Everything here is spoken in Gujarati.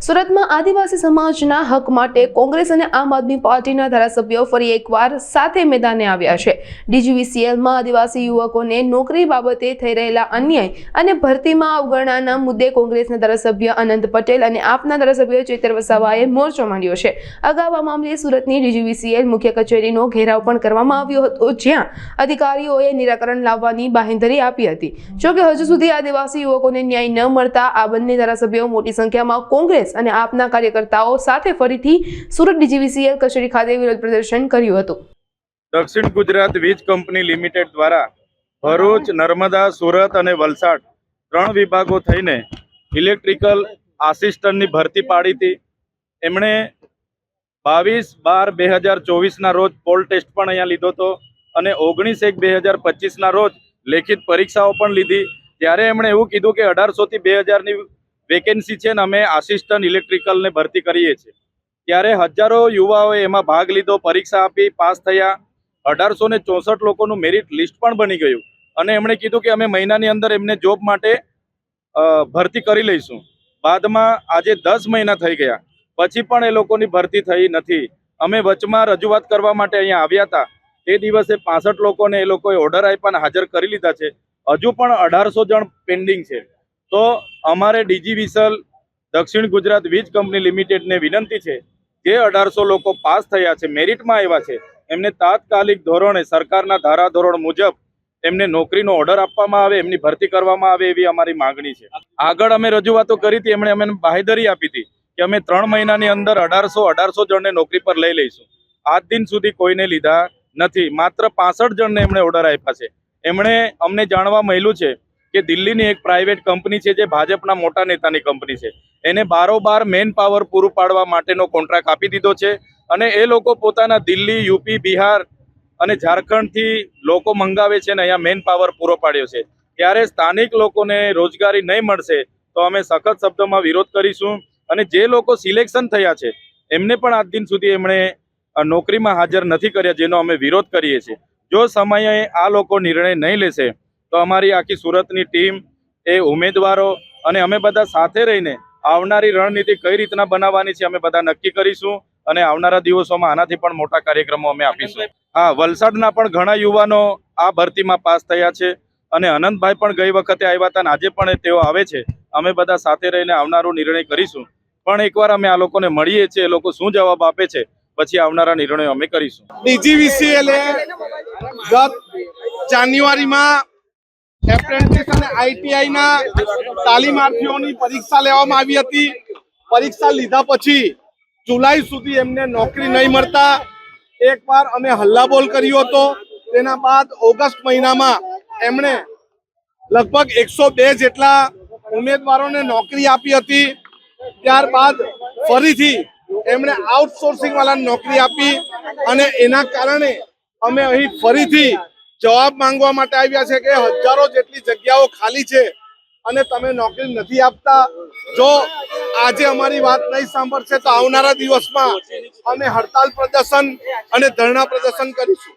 સુરતમાં આદિવાસી સમાજના હક માટે કોંગ્રેસ અને આમ આદમી પાર્ટીના ધારાસભ્યો ફરી એકવાર સાથે મેદાને આવ્યા છે। ડીજીવીસીએલમાં આદિવાસી યુવકોને નોકરી બાબતે થઈ રહેલા અન્યાય અને ભરતીમાં અવગણનાના મુદ્દે કોંગ્રેસના ધારાસભ્ય અનંત પટેલ અને આપના ધારાસભ્ય ચેતર વસાવાએ મોરચો માંડ્યો છે। અગાઉ આ મામલે સુરતની ડીજીવીસીએલ મુખ્ય કચેરીનો ઘેરાવ પણ કરવામાં આવ્યો હતો, જ્યાં અધિકારીઓએ નિરાકરણ લાવવાની બાંહેધરી આપી હતી। જોકે હજુ સુધી આદિવાસી યુવકોને ન્યાય ન મળતા આ બંને ધારાસભ્યો મોટી સંખ્યામાં કોંગ્રેસ અને આપના કાર્યકર્તાઓ સાથે ફરીથી સુરત ડીજીવીસીએલ કચેરી ખાતે વિરોધ પ્રદર્શન કર્યું હતું। દક્ષિણ ગુજરાત વીજ કંપની લિમિટેડ દ્વારા ભરૂચ, નર્મદા, સુરત અને વલસાડ 3 વિભાગો થઈને ઇલેક્ટ્રિકલ આસિસ્ટન્ટની ભરતી પાડી હતી। એમણે 22/12/2024 ના રોજ પોલ ટેસ્ટ પણ અહીંયા લીધો હતો અને 19/1/2025 ના રોજ લેખિત પરીક્ષાઓ પણ લીધી। ત્યારે એમણે એવું કીધું કે 1800 થી 2000 ની વેકેન્સી છે ને અમે આસિસ્ટન્ટ ઇલેક્ટ્રિકલને ભરતી કરીએ છીએ। ત્યારે હજારો યુવાઓએ એમાં ભાગ લીધો, પરીક્ષા આપી, પાસ થયા। 1864 લોકોનું મેરિટ લિસ્ટ પણ બની ગયું અને એમણે કીધું કે અમે મહિનાની અંદર એમને જોબ માટે ભરતી કરી લઈશું। બાદમાં આજે 10 મહિના થઈ ગયા પછી પણ એ લોકોની ભરતી થઈ નથી। અમે વચમાં રજૂઆત કરવા માટે અહીંયા આવ્યા હતા, તે દિવસે 65 લોકોને એ લોકોએ ઓર્ડર આપ્યા અને હાજર કરી લીધા છે। હજુ પણ 1800 જણ પેન્ડિંગ છે। તો અમારે ડીજીવીસીએલ દક્ષિણ ગુજરાત વીજ કંપની લિમિટેડને વિનંતી છે, જે 1800 લોકો પાસ થયા છે, મેરિટમાં આવ્યા છે, એમને તાત્કાલિક ધોરણે સરકારના ધારાધોરણ મુજબ એમને નોકરીનો ઓર્ડર આપવામાં આવે, એમની ભરતી કરવામાં આવે એવી અમારી માગણી છે। આગળ અમે રજૂઆતો કરી હતી, એમણે અમને બાંહેધરી આપી હતી કે અમે 3 મહિનાની અંદર 1800 જણને નોકરી પર લઈ લઈશું। આજ દિન સુધી કોઈને લીધા નથી, માત્ર 65 જણને એમણે ઓર્ડર આપ્યા છે। એમણે અમને જાણવા મળ્યું છે કે દિલ્હીની એક પ્રાઇવેટ કંપની છે, જે ભાજપના મોટા નેતાની કંપની છે, એને બારોબાર મેન પાવર પૂરું પાડવા માટેનો કોન્ટ્રાક્ટ આપી દીધો છે અને એ લોકો પોતાના દિલ્હી, યુપી, બિહાર અને ઝારખંડથી લોકો મંગાવે છે અને અહીંયા મેન પાવર પૂરો પાડ્યો છે। ત્યારે સ્થાનિક લોકોને રોજગારી નહીં મળશે તો અમે સખત શબ્દોમાં વિરોધ કરીશું અને જે લોકો સિલેક્શન થયા છે એમને પણ આજ દિન સુધી એમણે નોકરીમાં હાજર નથી કર્યા, જેનો અમે વિરોધ કરીએ છીએ। જો સમયે આ લોકો નિર્ણય નહીં લેશે તો અમારી આખી સુરતની ટીમ, એ ઉમેદવારો અને અમે બધા સાથે રહીને આવનારી રણનીતિ કઈ રીતના બનાવવાની છે અમે બધા નક્કી કરીશું અને આવનારા દિવસોમાં આનાથી પણ મોટા કાર્યક્રમો અમે આપીશું। હા, વલસાડના પણ ઘણા યુવાનો આ ભરતીમાં પાસ થયા છે અને અનંતભાઈ પણ ગઈ વખતે આવ્યા હતા અને આજે પણ તેઓ આવે છે। અમે બધા સાથે રહીને આવનારો નિર્ણય કરીશું, પણ એકવાર અમે આ લોકોને મળીએ છીએ, એ લોકો શું જવાબ આપે છે પછી આવનારા નિર્ણયો અમે કરીશું। ડીજીવીસીએલ ગત જાન્યુઆરીમાં એપ્રેન્ટિસ અને આઈટીઆઈ ના તાલીમાર્થીઓની પરીક્ષા લેવામાં આવી હતી। પરીક્ષા લીધા પછી જુલાઈ સુધી એમને નોકરી નહીં મળતા એકવાર અમે હલ્લાબોલ કર્યો હતો। તેના બાદ ઓગસ્ટ મહિનામાં એમણે લગભગ 102 જેટલા ઉમેદવારોને નોકરી આપી હતી। ત્યારબાદ ફરીથી એમણે આઉટસોર્સિંગ વાળાને નોકરી આપી અને એના કારણે અમે અહીં ફરીથી જવાબ માંગવા માટે આવ્યા છે કે હજારો જેટલી જગ્યાઓ ખાલી છે અને તમે નોકરી નથી આપતા। જો આજે અમારી વાત નહીં સાંભળશે તો આવનારા દિવસમાં અમે હડતાલ પ્રદર્શન અને ધરણા પ્રદર્શન કરીશું।